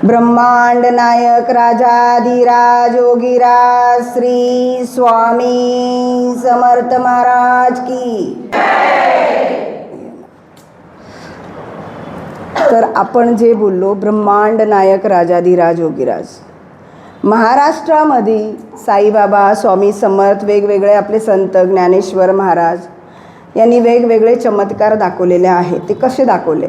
ब्रह्मांड नायक राजाधिराज योगीराज श्री स्वामी समर्थ महाराज की. तर आपण जे बोललो ब्रह्मांड नायक राजाधिराज योगीराज, महाराष्ट्रामध्ये साईबाबा, स्वामी समर्थ, वेगवेगळे आपले संत ज्ञानेश्वर महाराज यांनी वेगवेगळे चमत्कार दाखवलेले आहेत. ते कसे दाखवले,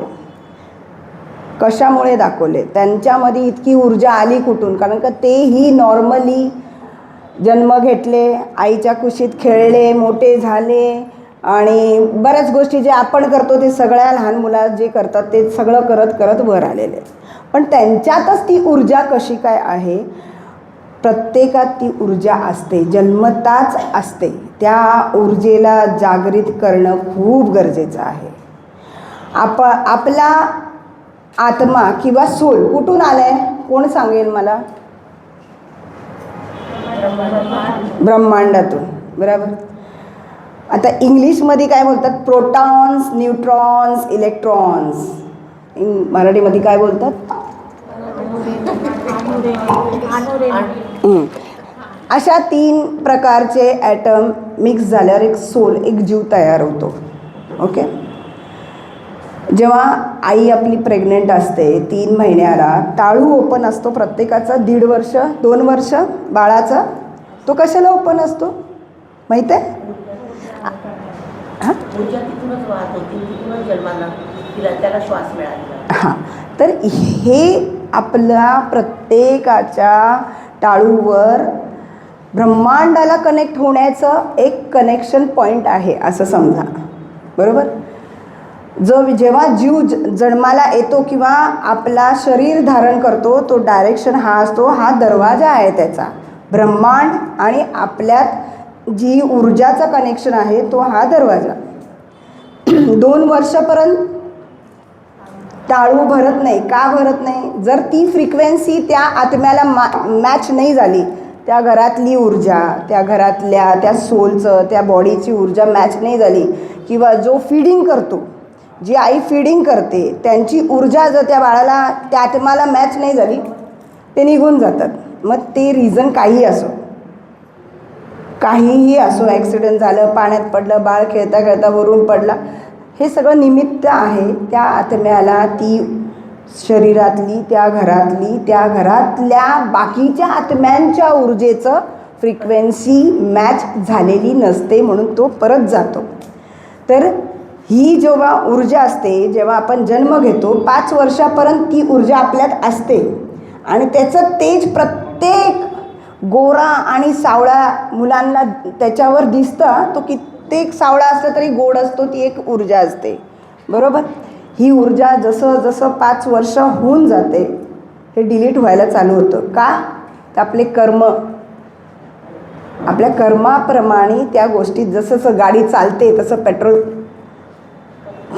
कशामुळे दाखवले, त्यांच्यामध्ये इतकी ऊर्जा आली कुठून? कारण का तेही नॉर्मली जन्म घेतले, आईच्या कुशीत खेळले, मोठे झाले आणि बऱ्याच गोष्टी जे आपण करतो ते सगळ्या लहान मुला जे करतात ते सगळं करत करत वर आलेले. पण त्यांच्यातच ती ऊर्जा कशी काय आहे? प्रत्येकात ती ऊर्जा असते, जन्मताच असते. त्या ऊर्जेला जागृत करणं खूप गरजेचं आहे. आपला आत्मा किंवा सोल कुठून आलाय? कोण सांगेल मला? ब्रह्मांडातून, बरोबर. आता इंग्लिशमध्ये काय बोलतात? Protons, neutrons, electrons. मराठीमध्ये काय बोलतात? अशा 3 प्रकारचे ॲटम मिक्स झाल्यावर एक सोल, एक जीव तयार होतो. ओके. जेव्हा आई आपली प्रेग्नेंट असते 3 महिन्याला, टाळू ओपन असतो प्रत्येकाचा, 1.5 वर्ष 2 वर्ष बाळाचा. तो कशाला ओपन असतो माहीत आहे? हां. तर हे आपल्या प्रत्येकाच्या टाळूवर ब्रह्मांडाला कनेक्ट होण्याचं एक कनेक्शन पॉईंट आहे असं समजा, बरोबर. जेव्हा जीव जन्माला येतो किंवा आपला शरीर धारण करतो तो डायरेक्शन हा असतो, हा दरवाजा आहे त्याचा. ब्रह्मांड आणि आपल्यात जी ऊर्जाचा कनेक्शन आहे तो हा दरवाजा. 2 वर्षापर्यंत टाळू भरत नाही. का भरत नाही? जर ती फ्रिक्वेन्सी त्या आत्म्याला मॅच नाही झाली, त्या घरातली ऊर्जा, त्या घरातल्या त्या सोलचं, त्या बॉडीची ऊर्जा मॅच नाही झाली, किंवा जो फीडिंग करतो, जी आई फीडिंग करते, त्यांची ऊर्जा जर त्या बाळाला, त्या आत्म्याला मॅच नाही झाली, ते निघून जातात. मग ते रिझन काहीही असो, ॲक्सिडेंट झालं, पाण्यात पडलं, बाळ खेळता खेळता वरून पडला, हे सगळं निमित्त आहे. त्या आत्म्याला ती शरीरातली, त्या घरातली, त्या घरातल्या बाकीच्या आत्म्यांच्या ऊर्जेचं फ्रिक्वेन्सी मॅच झालेली नसते, म्हणून तो परत जातो. तर ही जेव्हा ऊर्जा असते, जेव्हा आपण जन्म घेतो 5 वर्षापर्यंत ती ऊर्जा आपल्यात असते आणि त्याचं तेज प्रत्येक गोरा आणि सावळा मुलांना त्याच्यावर दिसतं. तो कित्येक सावळा असला तरी गोड असतो, ती एक ऊर्जा असते, बरोबर. ही ऊर्जा जसं जसं 5 वर्ष होऊन जाते हे डिलीट व्हायला चालू होतं. का? तर आपले कर्म, आपल्या कर्माप्रमाणे त्या गोष्टीत जसं जसं गाडी चालते तसं पेट्रोल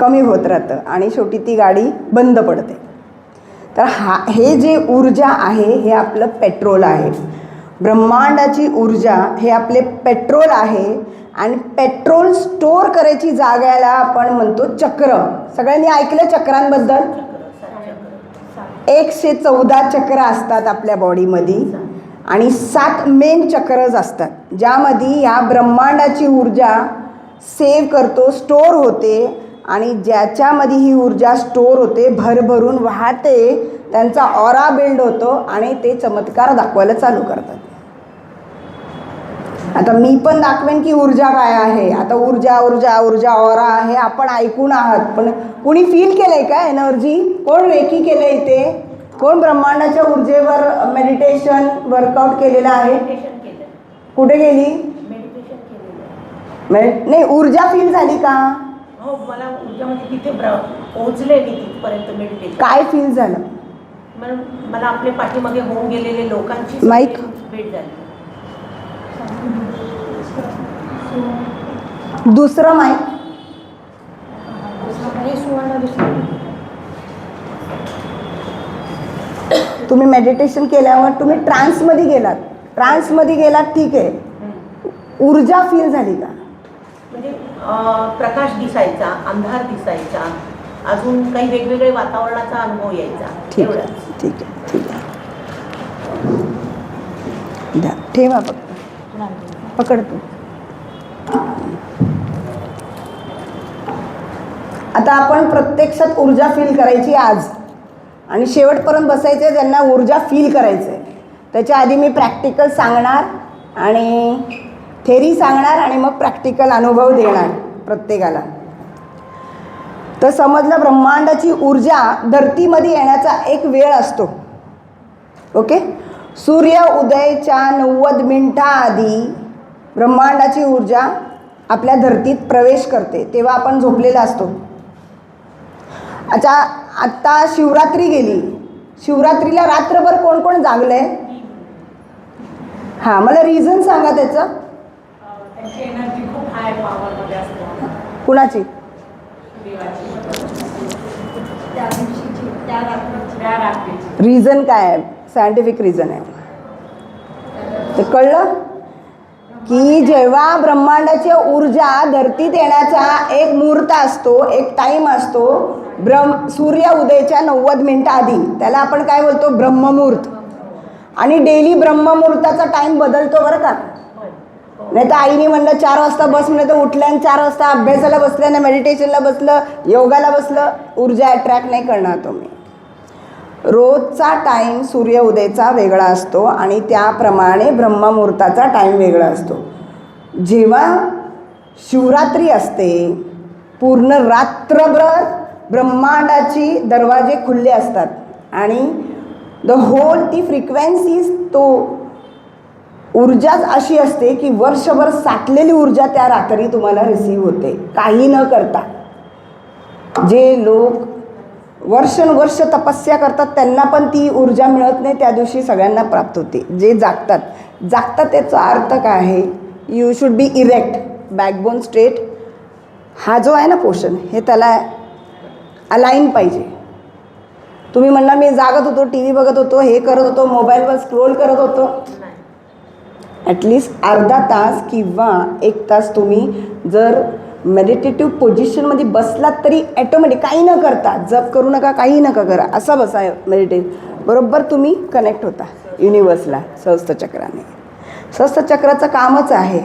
कमी होत राहतं आणि शेवटी ती गाडी बंद पडते. तर हे जे ऊर्जा आहे हे आपलं पेट्रोल आहे. ब्रह्मांडाची ऊर्जा हे आपले पेट्रोल आहे आणि पेट्रोल स्टोअर करायची जागेला आपण म्हणतो चक्र. सगळ्यांनी ऐकलं चक्रांबद्दल? 114 चक्र असतात आपल्या बॉडीमध्ये आणि 7 मेन चक्रज असतात, ज्यामध्ये या ब्रह्मांडाची ऊर्जा सेव्ह करतो, स्टोअर होते. आणि ज्याच्यामध्ये ही ऊर्जा स्टोअर होते, भरभरून वाहते, त्यांचा ऑरा बिल्ड होतो आणि ते चमत्कार दाखवायला चालू करतात. आता मी पण दाखवेन की ऊर्जा काय आहे. आता ऊर्जा ऊर्जा ऊर्जा ऑरा हे आपण ऐकून आहात, पण कुणी फील केलंय का एनर्जी? कोण रेकी केलंय इथे? कोण ब्रह्मांडाच्या ऊर्जेवर मेडिटेशन वर्कआउट केलेलं आहे? कुठे गेली? नाही, ऊर्जा फील झाली का? हो, मला ऊर्जामध्ये तिथे पोहोचले मी तिथपर्यंत मेडिटेशन. काय फील झालं? मला आपले पाठीमागे होऊन गेलेले लोकांची माईक भेट झाली. दुसरं माईक. तुम्ही मेडिटेशन केल्यावर तुम्ही ट्रान्समध्ये गेलात, ठीक आहे. ऊर्जा फील झाली का? म्हणजे प्रकाश दिसायचा, अंधार दिसायचा, अजून काही वेगवेगळे वातावरणाचा अनुभव यायचा. ठीक आहे. द्या, ठेवा फक्त, पकड तू. आता आपण प्रत्यक्षात ऊर्जा फील करायची आज, आणि शेवटपर्यंत बसायचे ज्यांना ऊर्जा फील करायचं आहे. त्याच्या आधी मी प्रॅक्टिकल सांगणार आणि थेरी सांगणार आणि मग प्रॅक्टिकल अनुभव देणार प्रत्येकाला. तर समजलं, ब्रह्मांडाची ऊर्जा धरतीमध्ये येण्याचा एक वेळ असतो. ओके, सूर्य उदयाच्या 90 मिनिटाआधी ब्रह्मांडाची ऊर्जा आपल्या धरतीत प्रवेश करते, तेव्हा आपण झोपलेला असतो. अच्छा, आत्ता शिवरात्री गेली, शिवरात्रीला रात्रभर कोण कोण जागलंय? हां, मला रिझन सांगा त्याचं. त्यांची एनर्जी खूप हाय पॉवरमध्ये असते. कुणाची? त्या रात्रीची रिझन काय आहे? सायंटिफिक रिझन आहे ते कळलं की जेव्हा ब्रह्मांडाची ऊर्जा धरतीत येण्याचा एक मुहूर्त असतो, एक टाईम असतो, सूर्य उदयाच्या 90 मिनिटाआधी, त्याला आपण काय बोलतो? ब्रह्ममुहूर्त. आणि डेली ब्रह्ममुहूर्ताचा टाईम बदलतो बरं का. नाही तर आईने म्हणलं 4 वाजता बस, म्हणजे तर उठल्या आणि 4 वाजता अभ्यासाला बसलं, ना मेडिटेशनला बसलं, योगाला बसलं, ऊर्जा अट्रॅक्ट नाही करणार तुम्ही. रोजचा टाईम सूर्य उदयाचा वेगळा असतो आणि त्याप्रमाणे ब्रह्ममुहूर्ताचा टाईम वेगळा असतो. जेव्हा शिवरात्री असते, पूर्ण रात्रभर ब्रह्मांडाची दरवाजे खुले असतात आणि द होल ती फ्रिक्वेन्सीज, तो ऊर्जाच अशी असते की वर्षभर साठलेली ऊर्जा त्या रात्री तुम्हाला रिसीव होते, काही न करता. जे लोक वर्षानुवर्ष तपस्या करतात त्यांना पण ती ऊर्जा मिळत नाही, त्या दिवशी सगळ्यांना प्राप्त होते. जे जागतात त्याचा अर्थ काय आहे? You should be erect, backbone straight. हा जो आहे ना पोर्शन, हे त्याला अलाईन पाहिजे. तुम्ही म्हणणार मी जागत होतो, टी व्ही बघत होतो, हे करत होतो, मोबाईलवर स्क्रोल करत होतो. ॲटलिस्ट अर्धा तास किंवा 1 तास तुम्ही जर मेडिटेटिव्ह पोझिशनमध्ये बसलात तरी ॲटोमॅटिक, काही न करता, जप करू नका, काही नका करा, असा बसा मेडिटेट, बरोबर तुम्ही कनेक्ट होता युनिवर्सला सहस्त्रचक्राने. सहस्त्रचक्राचं कामच आहे.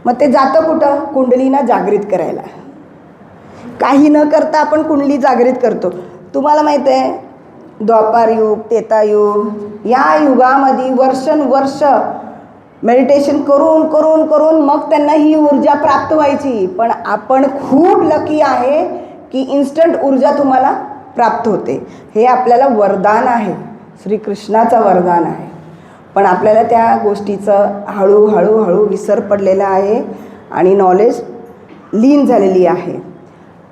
मग ते जातं कुठं? कुंडलीना जागृत करायला. काही न करता आपण कुंडली जागृत करतो. तुम्हाला माहीत आहे, द्वापार युग, त्रेतायुग या युगामध्ये वर्षानुवर्ष मेडिटेशन करून करून करून मग त्यांना ही ऊर्जा प्राप्त व्हायची. पण आपण खूप लकी आहे की इन्स्टंट ऊर्जा तुम्हाला प्राप्त होते. हे आपल्याला वरदान आहे, श्रीकृष्णाचं वरदान आहे. पण आपल्याला त्या गोष्टीचं हळूहळू विसर पडलेला आहे आणि नॉलेज लीन झालेली आहे.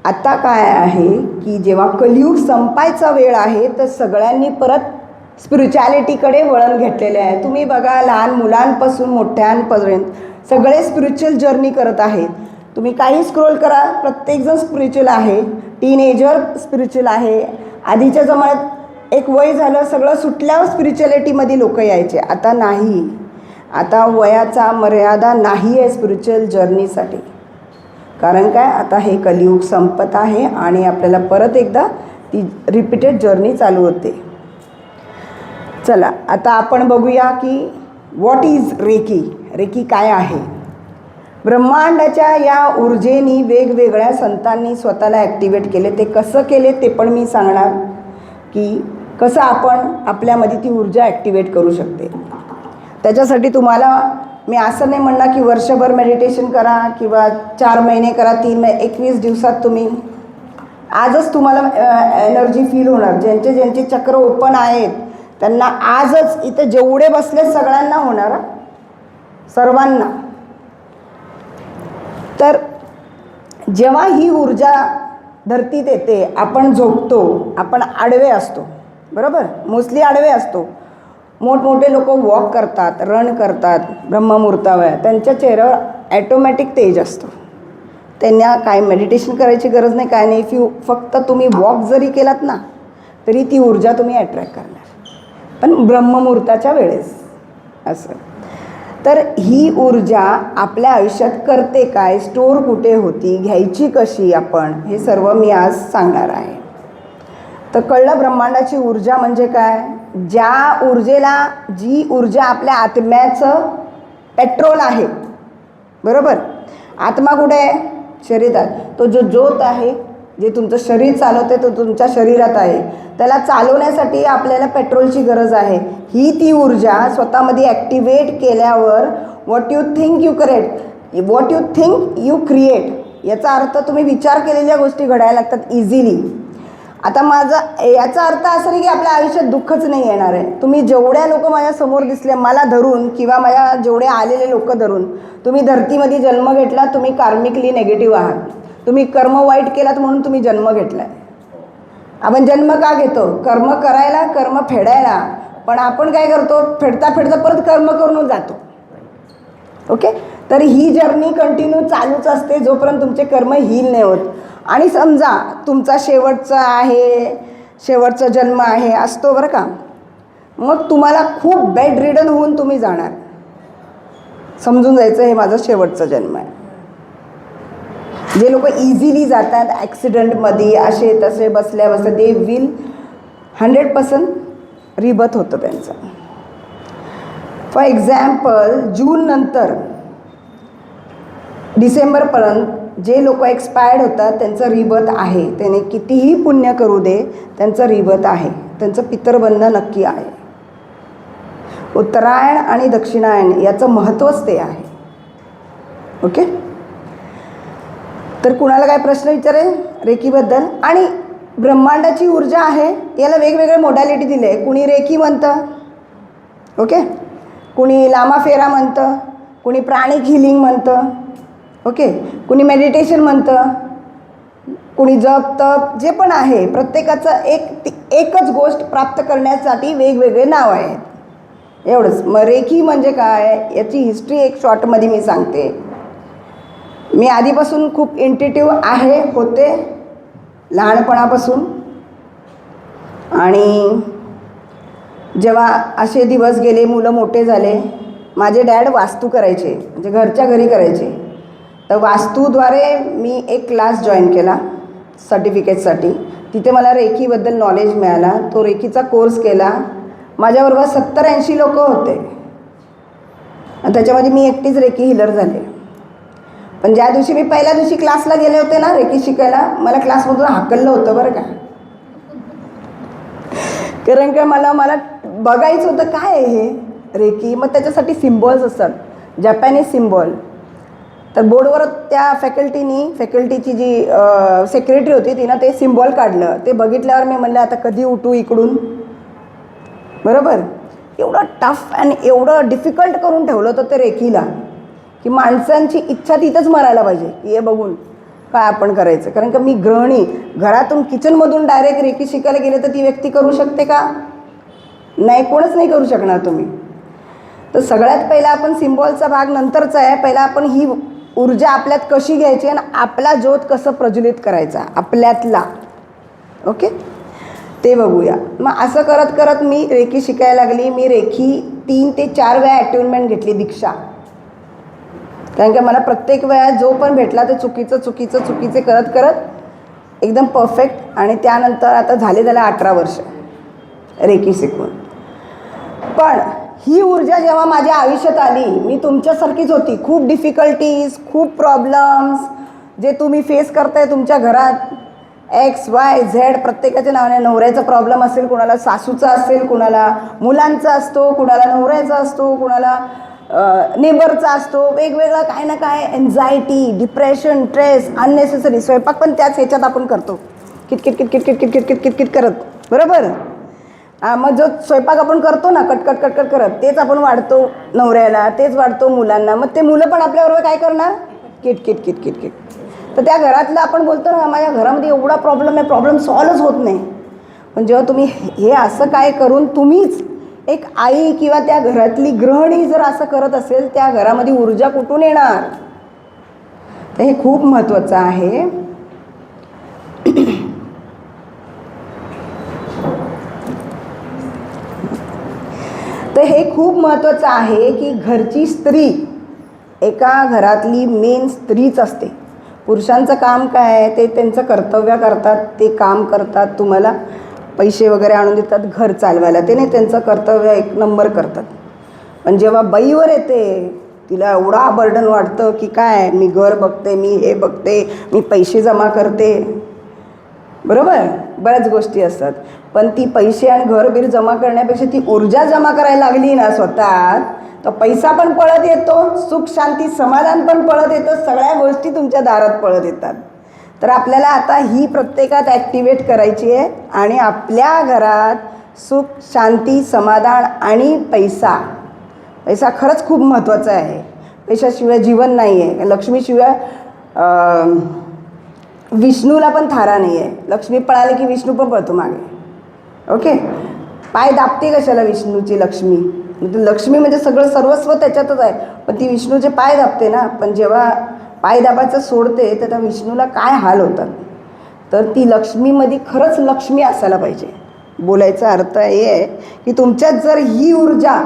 आता काय आहे की जेव्हा कलियुग संपायचा वेळ आहे तर सगळ्यांनी परत स्पिरिच्युॲलिटीकडे वळण घेतलेले आहे. तुम्ही बघा, लहान मुलांपासून मोठ्यांपर्यंत सगळे स्पिरिच्युअल जर्नी करत आहेत. तुम्ही काही स्क्रोल करा, प्रत्येकजण स्पिरिच्युअल आहे. टीनेजर स्पिरिच्युअल आहे. आधीच्या जमान्यात एक वय झालं, सगळं सुटल्यावर स्पिरिच्युअलिटीमध्ये लोक यायचे. आता नाही, आता वयाचा मर्यादा नाही आहे स्पिरिच्युअल जर्नीसाठी. कारण काय, आता हे कलियुग संपत आहे आणि आपल्याला परत एकदा ती रिपीटेड जर्नी चालू होते. चला, आता आपण बघूया की व्हॉट इज रेकी. रेकी काय आहे? ब्रह्मांडाच्या या ऊर्जेनी वेगवेगळ्या संतांनी स्वतःला ॲक्टिवेट केले. ते कसं केले ते पण मी सांगणार की कसं आपण आपल्यामध्ये ती ऊर्जा ॲक्टिवेट करू शकते. त्याच्यासाठी तुम्हाला मी असं नाही म्हणणार की वर्षभर मेडिटेशन करा किंवा 4 महिने करा, 3 महिने, 21 दिवसात तुम्ही, आजच तुम्हाला एनर्जी फील होणार. ज्यांचे ज्यांचे चक्र ओपन आहेत त्यांना आजच, इथं जेवढे बसले सगळ्यांना होणार, सर्वांना. तर जेव्हा ही ऊर्जा धरतीत येते, आपण झोपतो, आपण आडवे असतो, बरोबर, मोस्टली आडवे असतो. मोठमोठे लोक वॉक करतात, रन करतात ब्रह्ममुहूर्तावर, त्यांच्या चेहऱ्यावर ॲटोमॅटिक तेज असतो. त्यांना काय मेडिटेशन करायची गरज नाही, काय नाही. फक्त तुम्ही वॉक जरी केलात ना तरी ती ऊर्जा तुम्ही अट्रॅक्ट करणार, पण ब्रह्ममुहूर्ताच्या वेळेस असं. तर ही ऊर्जा आपल्या आयुष्यात करते काय, स्टोअर कुठे होती, घ्यायची कशी आपण, हे सर्व मी आज सांगणार आहे. तर कळलं ब्रह्मांडाची ऊर्जा म्हणजे काय? ज्या ऊर्जेला, जी ऊर्जा आपल्या आत्म्याचं पेट्रोल आहे, बरोबर. आत्मा कुठे आहे? शरीरात. तो जो ज्योत आहे, जे तुमचं शरीर चालवते, तो तुमच्या शरीरात आहे. त्याला चालवण्यासाठी आपल्याला पेट्रोलची गरज आहे. ही ती ऊर्जा स्वतःमध्ये ॲक्टिवेट केल्यावर what you think you create. याचा अर्थ तुम्ही विचार केलेल्या गोष्टी घडायला लागतात इझिली. आता माझा याचा अर्थ असा नाही की आपल्या आयुष्यात दुःखच नाही येणार आहे. तुम्ही जेवढ्या लोक माझ्यासमोर दिसले मला धरून, किंवा माझ्या जेवढे आलेले लोक धरून, तुम्ही धरतीमध्ये जन्म घेतला, तुम्ही कार्मिकली निगेटिव्ह आहात. तुम्ही कर्म वाईट केलात म्हणून तुम्ही जन्म घेतला आहे. आपण जन्म का घेतो? कर्म करायला, कर्म फेडायला. पण आपण काय करतो? फेडता फेडता परत कर्म करून जातो. ओके. तर ही जर्नी कंटिन्यू चालूच असते जोपर्यंत तुमचे कर्म हील नाही होत. आणि समजा तुमचा शेवटचा जन्म आहे असतो बरं का, मग तुम्हाला खूप बेड रिडन होऊन तुम्ही जाणार. समजून जायचं हे माझा शेवटचा जन्म आहे. जे लोक इझिली जातात ॲक्सिडेंटमध्ये, असे तसे बसल्या बसल्या, दे विल 100% रिबर्थ होतं त्यांचं. फॉर एक्झाम्पल, जून नंतर डिसेंबरपर्यंत जे लोक एक्सपायर्ड होतात त्यांचं रिबर्थ आहे. त्याने कितीही पुण्य करू दे, त्यांचं रिबर्थ आहे. त्यांचं पितरबंध नक्की आहे. उत्तरायण आणि दक्षिणायन याचं महत्त्वच ते आहे. ओके. तर कुणाला काय प्रश्न विचारेल रेकीबद्दल? आणि ब्रह्मांडाची ऊर्जा आहे, याला वेगवेगळे मोडॅलिटी दिले. कुणी रेकी म्हणतं, ओके, कुणी लामा फेरा म्हणतं, कुणी प्राणिक हिलिंग म्हणतं, ओके, कुणी मेडिटेशन म्हणतं, कुणी जप तप, जे पण आहे प्रत्येकाचं एकच गोष्ट प्राप्त करण्यासाठी वेगवेगळे नाव आहेत. एवढंच. मग रेकी म्हणजे काय याची हिस्ट्री एक शॉर्टमध्ये मी सांगते. मी आधीपासून खूप इंट्युटिव्ह होते लहानपणापासून. आणि जेव्हा असे दिवस गेले, मुलं मोठे झाले, माझे डॅड वास्तू करायचे, म्हणजे घरच्या घरी करायचे. तर वास्तूद्वारे मी एक क्लास जॉईन केला सर्टिफिकेटसाठी. तिथे मला रेकीबद्दल नॉलेज मिळाला. तो रेकीचा कोर्स केला. माझ्याबरोबर 70-80 लोक होते आणि त्याच्यामध्ये मी एकटीच रेकी हिलर झाले. पण ज्या दिवशी मी पहिल्या दिवशी क्लासला गेले होते ना रेकी शिकायला, मला क्लासमधून हाकललं होतं बरं का. कारण का मला बघायचं होतं काय आहे हे रेकी. मग त्याच्यासाठी सिम्बॉल्स असतात, जपॅनीज सिम्बॉल. तर बोर्डवर त्या फॅकल्टीची जी सेक्रेटरी होती तिनं ते सिम्बॉल काढलं. ते बघितल्यावर मी म्हणलं आता कधी उठू इकडून, बरोबर. एवढं टफ आणि एवढं डिफिकल्ट करून ठेवलं होतं ते रेकीला की माणसांची इच्छा तिथंच मरायला पाहिजे की हे बघून काय आपण करायचं. कारण का मी गृहिणी, घरातून किचनमधून डायरेक्ट रेकी शिकायला गेले तर ती व्यक्ती करू शकते का? नाही, कोणच नाही करू शकणार तुम्ही. तर सगळ्यात पहिला आपण सिम्बॉलचा भाग नंतरचा आहे. पहिला आपण ही ऊर्जा आपल्यात कशी घ्यायची आणि आपला ज्योत कसं प्रज्वलित करायचा आपल्यातला, ओके, ते बघूया. मग असं करत करत मी रेकी शिकायला लागली. मी रेकी 3 ते 4 वेळा अटेनमेंट घेतली, दीक्षा. कारण की मला प्रत्येक वेळा जो पण भेटला ते चुकीचे करत करत एकदम परफेक्ट. आणि त्यानंतर आता झाले त्याला 18 वर्ष रेकी शिकून. पण ही ऊर्जा जेव्हा माझ्या आयुष्यात आली, मी तुमच्यासारखीच होती. खूप डिफिकल्टीज, खूप प्रॉब्लेम्स जे तुम्ही फेस करताय तुमच्या घरात, XYZ प्रत्येकाच्या नावाने. नवऱ्याचा प्रॉब्लेम असेल, कुणाला सासूचा असेल, कुणाला मुलांचा असतो, कुणाला नवऱ्याचा असतो, कुणाला नेबरचा असतो, वेगवेगळा काय ना काय, एन्झायटी, डिप्रेशन, स्ट्रेस, अननेसेसरी. स्वयंपाक पण त्याच ह्याच्यात आपण करतो, किटकिट किटकिट किटकिट किटकिट किटकिट करत, बरोबर. मग जो स्वयंपाक आपण करतो ना कटकट कटकट करत, तेच आपण वाढतो नवऱ्याला, तेच वाढतो मुलांना. मग ते मुलं पण आपल्याबरोबर काय करणार? किटकिट किटकिट किट. तर त्या घरातलं आपण बोलतो ना माझ्या घरामध्ये एवढा प्रॉब्लेम आहे, प्रॉब्लेम सॉल्वच होत नाही. पण जेव्हा तुम्ही हे असं काय करून तुम्हीच एक आई किंवा त्या घरातली गृहिणी जर असं करत असेल, त्या घरामध्ये ऊर्जा कुठून येणार? तर हे खूप महत्त्वाचं आहे. तर हे खूप महत्त्वाचं आहे की घरची स्त्री, एका घरातली मेन स्त्रीच असते. पुरुषांचं काम काय आहे? ते त्यांचं कर्तव्य करतात, ते काम करतात, तुम्हाला पैसे वगैरे आणून देतात घर चालवायला, ते नाही, त्यांचं कर्तव्य एक नंबर करतात. पण जेव्हा बाईवर येते तिला एवढा बर्डन वाटतं की काय, मी घर बघते, मी हे बघते, मी पैसे जमा करते, बरोबर, बऱ्याच गोष्टी असतात. पण ती पैसे आणि घरबीर जमा करण्यापेक्षा ती ऊर्जा जमा करायला लागली ना स्वतः, तर पैसा पण पळत येतो, सुख शांती समाधान पण पळत येतं, सगळ्या गोष्टी तुमच्या दारात पळत येतात. तर आपल्याला आता ही प्रत्येकात ॲक्टिवेट करायची आहे आणि आपल्या घरात सुख शांती समाधान आणि पैसा, पैसा खरंच खूप महत्त्वाचा आहे. पैशाशिवाय जीवन नाही आहे. लक्ष्मीशिवाय विष्णूला पण थारा नाही आहे. लक्ष्मी पळाली की विष्णू पण पळतो मागे. ओके, पाय दाबते कशाला विष्णूची लक्ष्मी, लक्ष्मी म्हणजे सगळं सर्वस्व त्याच्यातच आहे, पण ती विष्णूचे पाय दाबते ना. पण जेव्हा पाय दाबायचं सोडते तर त्या विष्णूला काय हाल होतात. तर ती लक्ष्मीमध्ये खरंच लक्ष्मी असायला पाहिजे. बोलायचा अर्थ हे आहे की तुमच्यात जर ही ऊर्जा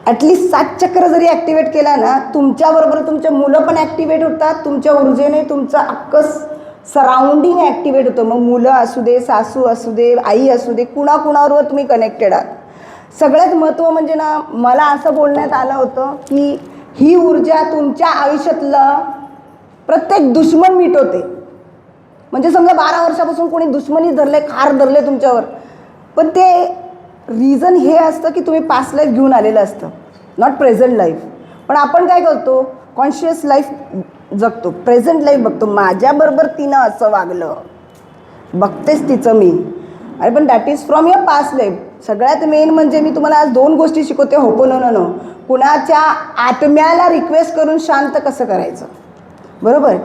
ॲटलिस्ट 7 चक्र जरी ॲक्टिवेट केला ना, तुमच्याबरोबर तुमच्या मुलं पण ॲक्टिवेट होतात, तुमच्या ऊर्जेने तुमचं अख्खं सराउंडिंग ॲक्टिवेट होतं. मग मुलं असू दे, सासू असू दे, आई असू दे, कुणाकुणावर तुम्ही कनेक्टेड आहात. सगळ्यात महत्त्व म्हणजे ना, मला असं बोलण्यात आलं होतं की ही ऊर्जा तुमच्या आयुष्यातलं प्रत्येक दुश्मन मिटवते. म्हणजे समजा 12 वर्षापासून कोणी दुश्मनी धरले, खार धरले तुमच्यावर, पण ते रिझन हे असतं की तुम्ही पास्ट लाईफ घेऊन आलेलं असतं, नॉट प्रेझेंट लाईफ. पण आपण काय करतो, कॉन्शियस लाईफ जगतो, प्रेझेंट लाईफ बघतो. माझ्याबरोबर तिनं असं वागलं, बघतेच तिचं मी, अरे पण that is from your past life. सगळ्यात मेन म्हणजे मी तुम्हाला आज 2 गोष्टी शिकवते. होपोनोनो, कुणाच्या आत्म्याला रिक्वेस्ट करून शांत कसं करायचं, बरोबर.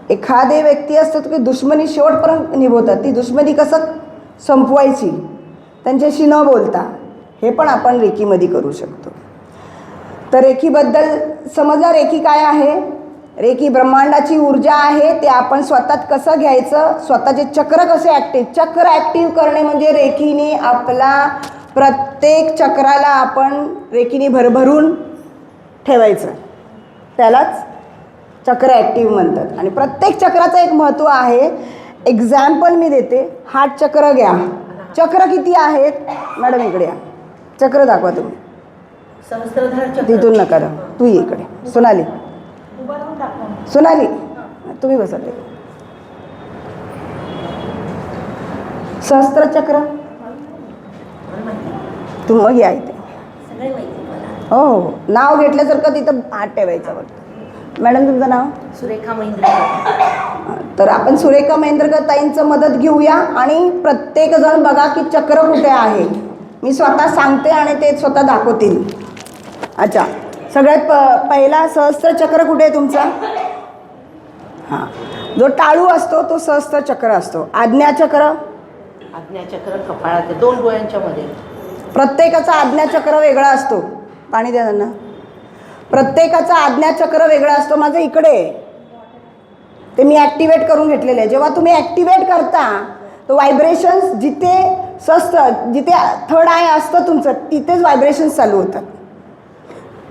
एखादे व्यक्ती असतात की दुश्मनी शेवटपर्यंत निभवतात, ती दुश्मनी कसं संपवायची त्यांच्याशी न बोलता, हे पण आपण रेकीमध्ये करू शकतो. तर रेकीबद्दल समजा, रेकी काय आहे. रेकी ब्रह्मांडाची ऊर्जा आहे, ते आपण स्वतःत कसं घ्यायचं, स्वतःचे चक्र कसे चक्र ॲक्टिव्ह करणे म्हणजे रेकीने आपला प्रत्येक चक्राला आपण रेकीने भरभरून ठेवायचं, त्यालाच चक्र ॲक्टिव्ह म्हणतात. आणि प्रत्येक चक्राचं एक महत्त्व आहे. एक्झाम्पल मी देते. हार्ट चक्र घ्या. चक्र किती आहेत मॅडम, इकडे या, चक्र दाखवा तुम्ही. सहस्त्रधार चक्र. तिथून नका दाखवा, तू इकडे. सोनाली, उभा राहून दाखवा. सोनाली तुम्ही बसा. ते सहस्त्रचक्र मला माहिती, तू मग या इथे. सगळे माहिती मला. हो हो, नाव घेतल्यासारखं तिथं हात ठेवायचं वाटतं. मॅडम तुमचं नाव? सुरेखा महेंद्र. तर आपण सुरेखा महेंद्रकर ताईंचं मदत घेऊया आणि प्रत्येकजण बघा की चक्र कुठे आहे. मी स्वतः सांगते आणि ते स्वतः दाखवतील. अच्छा, सगळ्यात पहिला सहस्त्र चक्र कुठे आहे तुमचा? हां, जो टाळू असतो तो सहस्त्र चक्र असतो. आज्ञाचक्र, आज्ञाचक्र कपाळात 2 डोळ्यांच्या मध्ये. प्रत्येकाचा आज्ञाचक्र वेगळा असतो. पाणी द्या त्यांना. प्रत्येकाचा आज्ञाचक्र वेगळा असतो. माझं इकडे ते मी ॲक्टिवेट करून घेतलेले आहे. जेव्हा तुम्ही ॲक्टिवेट करता तो व्हायब्रेशन्स जिथे जिथे थर्ड आय असतं तुमचं, तिथेच व्हायब्रेशन्स चालू होतात.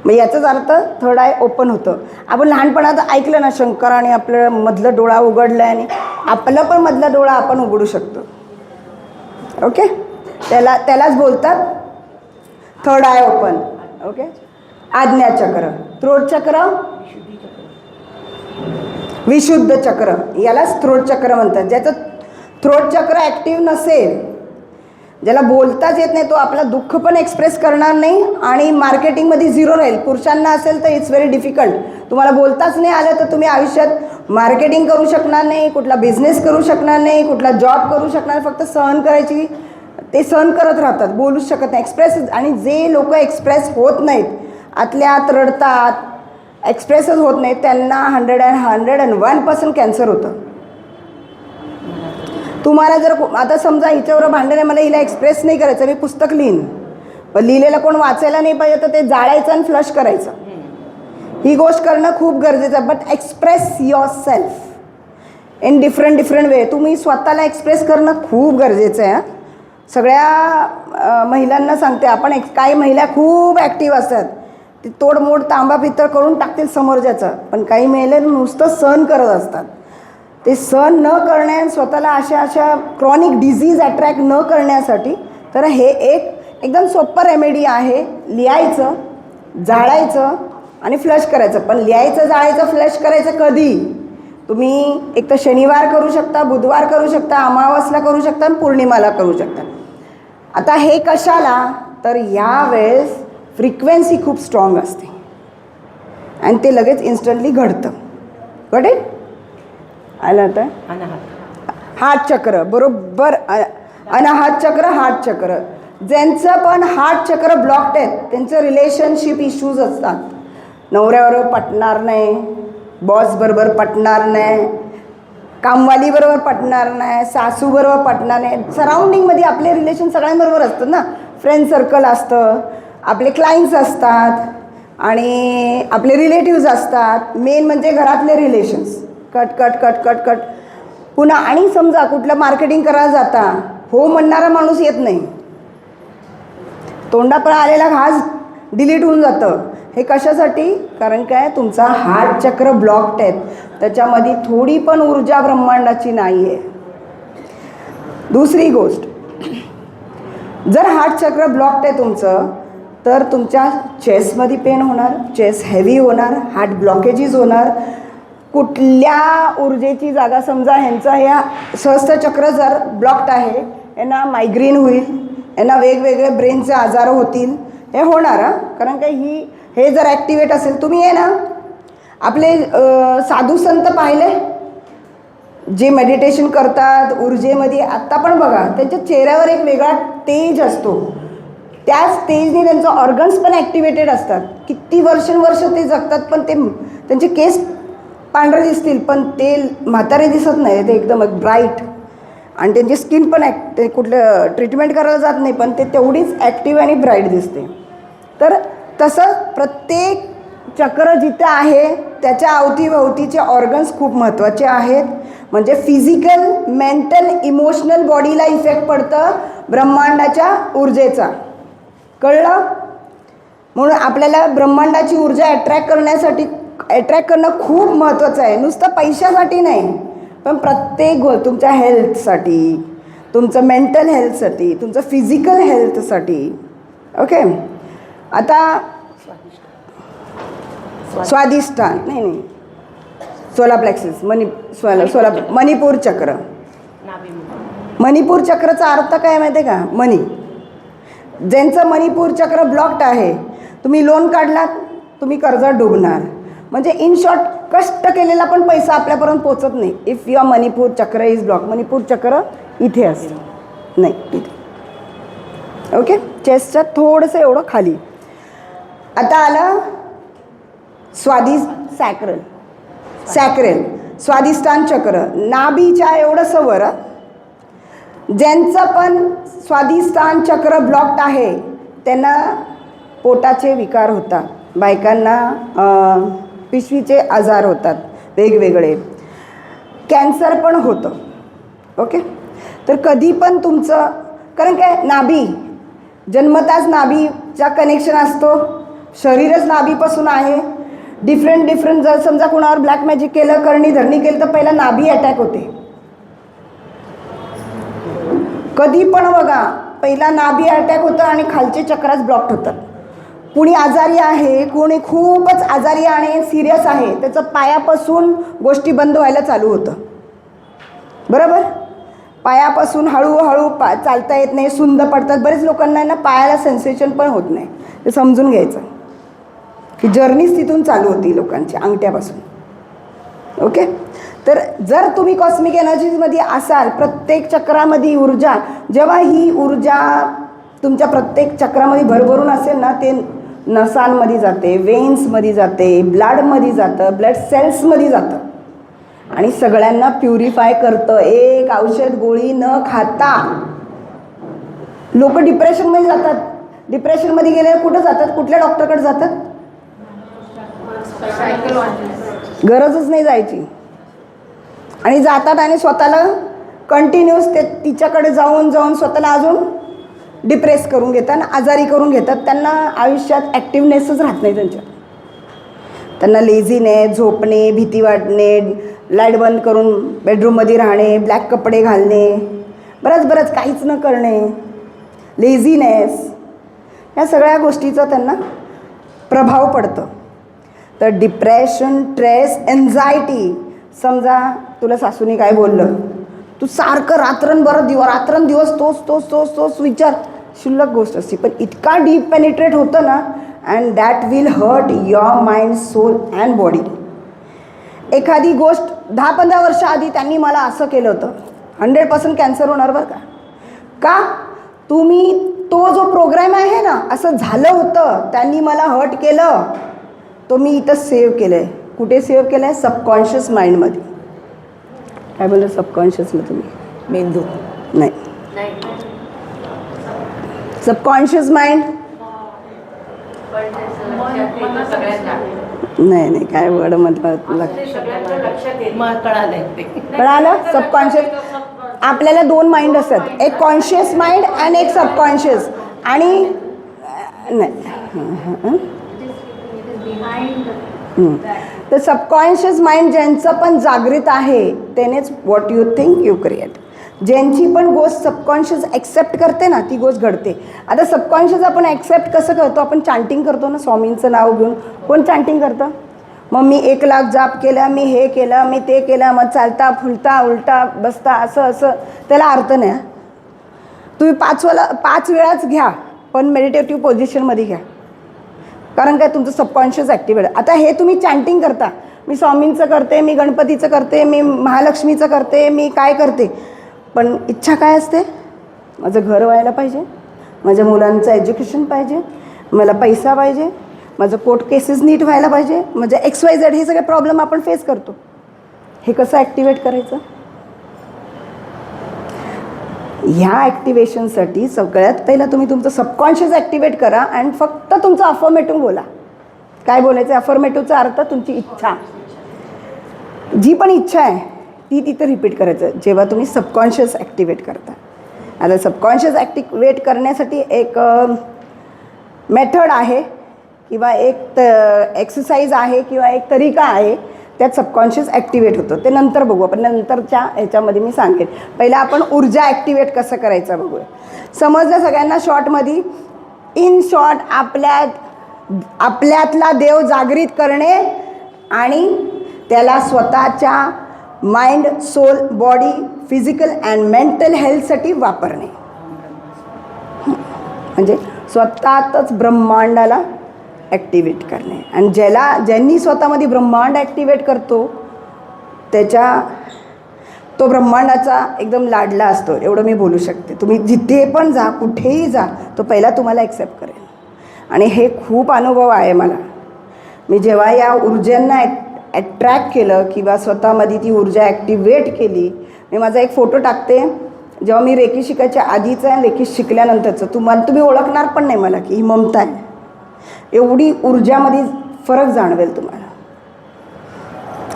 मग याचाच अर्थ थर्ड आय ओपन होतं. आपण लहानपणात ऐकलं ना, शंकराने आपलं मधलं डोळा उघडलं आणि आपलं पण मधला डोळा आपण उघडू शकतो. ओके, त्यालाच बोलतात थर्ड आय ओपन. ओके, आज्ञाचक्र, थ्रोट चक्र, विशुद्ध चक्र, यालाच थ्रोट चक्र म्हणतात. ज्याचं थ्रोट चक्र ॲक्टिव्ह नसेल, ज्याला बोलताच येत नाही, तो आपला दुःख पण एक्सप्रेस करणार नाही आणि मार्केटिंगमध्ये झिरो राहील. पुरुषांना असेल तर इट्स व्हेरी डिफिकल्ट. तुम्हाला बोलताच नाही आलं तर तुम्ही आयुष्यात मार्केटिंग करू शकणार नाही, कुठला बिझनेस करू शकणार नाही, कुठला जॉब करू शकणार. फक्त सहन करायची, ते सहन करत राहतात, बोलूच शकत नाही, एक्सप्रेस. आणि जे लोक एक्सप्रेस होत नाहीत, आतल्या आत रडतात, एक्सप्रेसच होत नाहीत, त्यांना 101% कॅन्सर होतं. तुम्हाला जर आता समजा हिच्यावर भांडण आहे, मला हिला एक्सप्रेस नाही करायचं, मी पुस्तक लिहीन, पण लिहिलेलं कोण वाचायला नाही पाहिजे तर ते जाळायचं आणि फ्लश करायचं. ही गोष्ट करणं खूप गरजेचं आहे. But express your self in different वे. तुम्ही स्वतःला एक्सप्रेस करणं खूप गरजेचं आहे. सगळ्या महिलांना सांगते, आपण काही महिला खूप ॲक्टिव्ह असतात, ती तोडमोड तांबा पितळ करून टाकतील समोरच्याचं, पण काही महिला नुसतं सहन करत असतात. ते सहन न करण्या स्वतःला अशा क्रॉनिक डिझीज अट्रॅक्ट न करण्यासाठी तर हे एकदम सोपं रेमेडी आहे. लिहायचं, जाळायचं आणि फ्लश करायचं. पण लिहायचं, जाळायचं, फ्लश करायचं कधी? तुम्ही एक तर शनिवार करू शकता, बुधवार करू शकता, अमावास्येला करू शकता आणि पौर्णिमाला करू शकता. आता हे कशाला? तर यावेळेस फ्रिक्वेन्सी खूप स्ट्रॉंग असते आणि ते लगेच इन्स्टंटली घडतं. Got it? आलं आता? हार्ट चक्र बरोबर. अनाहत चक्र, हार्ट चक्र. ज्यांचं पण हार्ट चक्र ब्लॉक्ड आहेत त्यांचं रिलेशनशिप इश्यूज असतात. नवऱ्याबरोबर पटणार नाही, बॉसबरोबर पटणार नाही, कामवालीबरोबर पटणार नाही, सासूबरोबर पटणार नाही. सराउंडिंगमध्ये आपले रिलेशन सगळ्यांबरोबर असतं ना. फ्रेंड सर्कल असतं, आपले क्लायंट्स असतात आणि आपले रिलेटिव्ज असतात. मेन म्हणजे घरातले relations. Cut cut cut cut cut पुन्हा. आणि समजा कुठलं मार्केटिंग करायला जाता, हो म्हणणारा माणूस येत नाही, तोंडापळा आलेला घास डिलीट होऊन जातं. हे कशासाठी? कारण काय, तुमचा हार्ट चक्र ब्लॉक्ड आहेत, त्याच्यामध्ये थोडी पण ऊर्जा ब्रह्मांडाची नाही आहे. दुसरी गोष्ट, जर हार्ट चक्र ब्लॉक्ड आहे तुमचं तर तुमच्या चेस्टमध्ये पेन होणार, चेस्ट हेवी होणार, हार्ट ब्लॉकेजेस होणार. कुठल्या ऊर्जेची जागा, समजा ह्यांचा ह्या सहस्त्र चक्र जर ब्लॉक्ड आहे, यांना मायग्रेन होईल, यांना वेगवेगळे ब्रेनचे आजार होतील. हे होणार कारण काही हे जर ॲक्टिवेट असेल. तुम्ही आहे ना आपले साधू संत पाहिले जे मेडिटेशन करतात ऊर्जेमध्ये, आत्ता पण बघा त्यांच्या चेहऱ्यावर एक वेगळा तेज असतो. त्याच तेजने त्यांचं ऑर्गन्स पण ॲक्टिवेटेड असतात. किती वर्षानुवर्ष ते जगतात, पण ते त्यांचे केस पांढरे दिसतील पण ते म्हातारे दिसत नाही, ते एकदम ब्राईट. आणि त्यांची स्किन पण ते कुठलं ट्रीटमेंट करायला जात नाही पण ते तेवढीच ॲक्टिव्ह आणि ब्राईट दिसते. तर तसं प्रत्येक चक्र जिथं आहे त्याच्या अवतीभवतीचे ऑर्गन्स खूप महत्त्वाचे आहेत. म्हणजे फिजिकल, मेंटल, इमोशनल बॉडीला इफेक्ट पडतं ब्रह्मांडाच्या ऊर्जेचा. कळलं? म्हणून आपल्याला ब्रह्मांडाची ऊर्जा अट्रॅक्ट करणं खूप महत्त्वाचं आहे. नुसतं पैशासाठी नाही, पण प्रत्येक तुमच्या हेल्थसाठी, तुमचं मेंटल हेल्थसाठी, तुमचं फिजिकल हेल्थसाठी. ओके. आता स्वादिष्ठान नाही, सोलार प्लेक्सिस, मणिपूर चक्र. मणिपूर चक्रचा अर्थ काय माहिती आहे का? मनी. ज्यांचं मणिपूर चक्र ब्लॉक्ड आहे, तुम्ही लोन काढलात, तुम्ही कर्जात डुबणार. म्हणजे इन शॉर्ट, कष्ट केलेला पण पैसा आपल्यापर्यंत पोचत नाही इफ युअर मणिपूर चक्र इज ब्लॉक. मणिपूर चक्र इथे असतं, नाही इथे. ओके. चेस्टच्या थोडंसं एवढं खाली. आता आलं सॅक्रेल स्वादिष्ठान चक्र, नाभीच्या एवढंसं वर. ज्यांचं पण स्वादिष्ठान चक्र ब्लॉक्ड आहे त्यांना पोटाचे विकार होतात, बायकांना पिशवीचे आजार होतात वेगवेगळे, कॅन्सर पण होतं. ओके. तर कधी पण तुमचं, कारण काय, नाभी जन्मताच नाभीचा कनेक्शन असतो, शरीरच नाभीपासून आहे. डिफरंट जर समजा कुणावर ब्लॅक मॅजिक केलं, करणी धरणी केलं तर पहिला नाभी अटॅक होते. कधी पण बघा, पहिला नाभी अटॅक होतं आणि खालचे चक्राच ब्लॉक्ड होतात. कुणी आजारी आहे, कोणी खूपच आजारी आणि सिरियस आहे, त्याचं पायापासून गोष्टी बंद व्हायला चालू होतं. बरोबर? पायापासून हळूहळू चालता येत नाही, सुंद पडतात. बरेच लोकांना ना पायाला सेन्सेशन पण होत नाही. ते समजून घ्यायचं की जर्नीच तिथून चालू होती लोकांची, अंगठ्यापासून. ओके. तर जर तुम्ही कॉस्मिक एनर्जीजमध्ये असाल, प्रत्येक चक्रामध्ये ऊर्जा, जेव्हा ही ऊर्जा तुमच्या प्रत्येक चक्रामध्ये भरभरून असेल ना, ते नसांमध्ये जाते, वेन्समध्ये जाते, ब्लडमध्ये जातं, ब्लड सेल्समध्ये जातं आणि सगळ्यांना प्युरिफाय करतं. एक औषध गोळी न खाता. लोक डिप्रेशनमध्ये जातात. डिप्रेशनमध्ये गेले कुठं जातात? कुठल्या डॉक्टरकडे जातात? गरजच नाही जायची. आणि जातात आणि स्वतःला कंटिन्यूस तिच्याकडे जाऊन स्वतःला अजून डिप्रेस करून घेतात, आजारी करून घेतात. त्यांना आयुष्यात ॲक्टिवनेसच राहत नाही त्यांच्यात. त्यांना लेझीनेस, झोपणे, भीती वाटणे, लाईट बंद करून बेडरूममध्ये राहणे, ब्लॅक कपडे घालणे, बरंच काहीच न करणे, लेझीनेस, या सगळ्या गोष्टीचा त्यांना प्रभाव पडतं. तर डिप्रेशन, स्ट्रेस, एन्झायटी. समजा तुला सासूने काय बोललं, तू सारखं रात्रंदिवस तोच विचार, क्षुल्लक गोष्ट असते, पण इतका डीप पेनिट्रेट होतं ना, and that will hurt your mind, soul and body. एखादी गोष्ट 10-15 वर्ष आधी त्यांनी मला असं केलं होतं, 100% कॅन्सर होणार बरं का तुम्ही तो जो प्रोग्राम आहे ना, असं झालं होतं, त्यांनी मला हर्ट केलं, तो मी इथं सेव्ह केलं आहे. कुठे सेव्ह केलं आहे? सबकॉन्शियस माइंडमध्ये. काय बोललं सबकॉन्शियसला तुम्ही? मेंदू. नाही, सबकॉन्शियस माइंड नाही, काय वर्ड म्हटलं कळालं? सबकॉन्शियस, आपल्याला 2 माइंड असतात, एक कॉन्शियस माइंड आणि एक सबकॉन्शियस. आणि नाही, तर सबकॉन्शियस माइंड ज्यांचं पण जागृत आहे त्यानेच what you think you create. ज्यांची पण गोष्ट सबकॉन्शियस ॲक्सेप्ट करते ना, ती गोष्ट घडते. आता सबकॉन्शियस आपण ॲक्सेप्ट कसं करतो? आपण चांटिंग करतो ना, स्वामींचं नाव घेऊन. कोण चांटिंग करतं? मग मी 1 लाख जाप केला, मी हे केलं, मी ते केलं, मग चालता फुलता उलटा बसता असं त्याला अर्थ नाही. तुम्ही 5 वेळाच घ्या, पण मेडिटेटिव्ह पोझिशनमध्ये घ्या, कारण काय तुमचं सबकॉन्शियस ॲक्टिव्हेट. आता हे तुम्ही चॅन्टिंग करता, मी स्वामींचं करते, मी गणपतीचं करते, मी महालक्ष्मीचं करते, मी काय करते, पण इच्छा काय असते? माझं घर व्हायला पाहिजे, माझ्या मुलांचं एज्युकेशन पाहिजे, मला पैसा पाहिजे, माझं कोर्ट केसेस नीट व्हायला पाहिजे, म्हणजे XYZ हे सगळे प्रॉब्लेम आपण फेस करतो. हे कसं ॲक्टिवेट करायचं? ह्या ॲक्टिवेशनसाठी सगळ्यात पहिला तुम्ही तुमचं सबकॉन्शियस ॲक्टिवेट करा आणि फक्त तुमचं अफर्मेटिव्ह बोला. काय बोलायचं? अफर्मेटिव्हचा अर्थ तुमची इच्छा, जी पण इच्छा आहे ती तिथं रिपीट करायचं जेव्हा तुम्ही सबकॉन्शियस ॲक्टिवेट करता. आता सबकॉन्शियस ॲक्टिवेट करण्यासाठी एक मेथड आहे किंवा एक एक्सरसाइज आहे किंवा एक तरीका आहे, त्यात सबकॉन्शियस ॲक्टिवेट होतं. ते नंतर बघू आपण, नंतरच्या ह्याच्यामध्ये मी सांगेन. पहिला आपण ऊर्जा ॲक्टिवेट कसं करायचं बघूया. समजलं सगळ्यांना शॉर्टमध्ये? इन शॉर्ट, आपल्यातला देव जागृत करणे आणि त्याला स्वतःच्या mind, soul, body, physical and mental हेल्थसाठी वापरणे. म्हणजे स्वतःतच ब्रह्मांडाला ॲक्टिवेट करणे. आणि ज्यांनी स्वतःमध्ये ब्रह्मांड ॲक्टिवेट करतो तो ब्रह्मांडाचा एकदम लाडला असतो, एवढं मी बोलू शकते. तुम्ही जिथे पण जा, कुठेही जा, तो पहिला तुम्हाला ॲक्सेप्ट करेल. आणि हे खूप अनुभव आहे मला. मी जेव्हा या ऊर्जांना ॲट्रॅक्ट केलं किंवा स्वतःमध्ये ती ऊर्जा ॲक्टिवेट केली, मी माझा एक फोटो टाकते, जेव्हा मी रेकी शिकायच्या आधीचं आहे, रेकी शिकल्यानंतरचं. तुम्ही ओळखणार पण नाही मला की ही ममता आहे. एवढी ऊर्जामध्ये फरक जाणवेल तुम्हाला.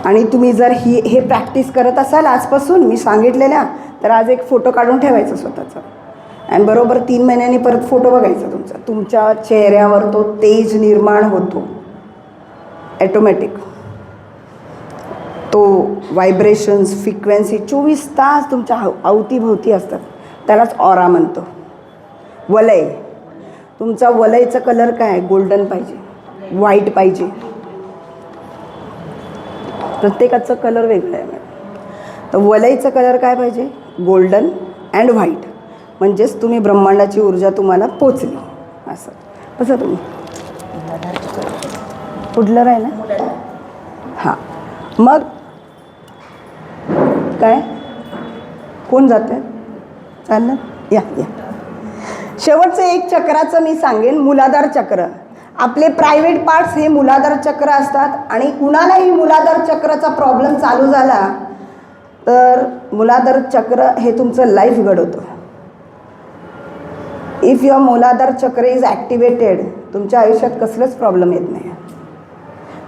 आणि तुम्ही जर हे प्रॅक्टिस करत असाल आजपासून मी सांगितलेल्या, तर आज एक फोटो काढून ठेवायचा स्वतःचा आणि बरोबर 3 महिन्यांनी परत फोटो बघायचा तुमच्या चेहऱ्यावर तो तेज निर्माण होतो ॲटोमॅटिक. तो व्हायब्रेशन्स, फ्रिक्वेन्सी 24 तास तुमच्या अवतीभोवती असतात. त्यालाच ऑरा म्हणतो. वलय, तुमचा वलयचा कलर काय आहे? गोल्डन पाहिजे, व्हाईट पाहिजे. प्रत्येकाचं कलर वेगळं आहे मॅडम. तर वलयचा कलर काय पाहिजे? Golden and white. म्हणजेच तुम्ही ब्रह्मांडाची ऊर्जा तुम्हाला पोचली. असं तुम्ही पुढलं राहिलं. हां, मग काय कोण जातं? चाललं या. शेवटचं एक चक्राचं मी सांगेन, मूलाधार चक्र. आपले प्रायव्हेट पार्ट्स हे मूलाधार चक्र असतात. आणि कुणालाही मूलाधार चक्राचा प्रॉब्लेम चालू झाला तर मूलाधार चक्र हे तुमचं लाईफ घडवतं. इफ युअर मूलाधार चक्र इज ॲक्टिवेटेड, तुमच्या आयुष्यात कसलंच प्रॉब्लेम येत नाही.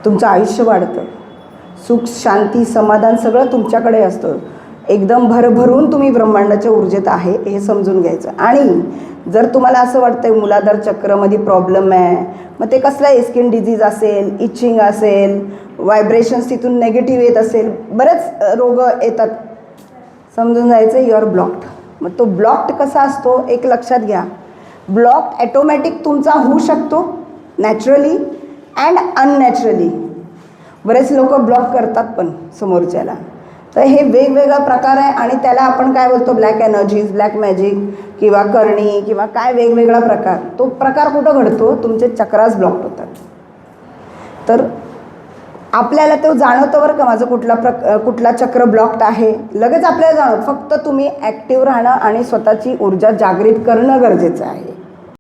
तुमचं आयुष्य वाढतं, सुख, शांती, समाधान सगळं तुमच्याकडे असतं. एकदम भरभरून तुम्ही ब्रह्मांडाच्या ऊर्जेत आहे हे समजून घ्यायचं. आणि जर तुम्हाला असं वाटतं मूलाधार चक्रमध्ये प्रॉब्लेम आहे, मग ते कसलं स्किन डिझीज असेल, इचिंग असेल, व्हायब्रेशन्स तिथून नेगेटिव्ह येत असेल, बरेच रोग येतात, समजून जायचं यू आर ब्लॉक्ड. मग तो ब्लॉक्ड कसा असतो एक लक्षात घ्या. ब्लॉक ॲटोमॅटिक तुमचा होऊ शकतो नॅचरली अँड अननॅचरली. बरेच लोक ब्लॉक करतात पण समोरच्याला. तर हे वेगवेगळा प्रकार आहे आणि त्याला आपण काय बोलतो ब्लॅक एनर्जीज, ब्लॅक मॅजिक किंवा करणी किंवा काय वेगवेगळा प्रकार. तो प्रकार कुठं घडतो, तुमचे चक्रास ब्लॉक होतात. तर आपल्याला तो जाणवतं बरं का, माझं कुठला चक्र ब्लॉक्ड आहे लगेच आपल्याला जाणवतं. फक्त तुम्ही ॲक्टिव्ह राहणं आणि स्वतःची ऊर्जा जागृत करणं गरजेचं आहे.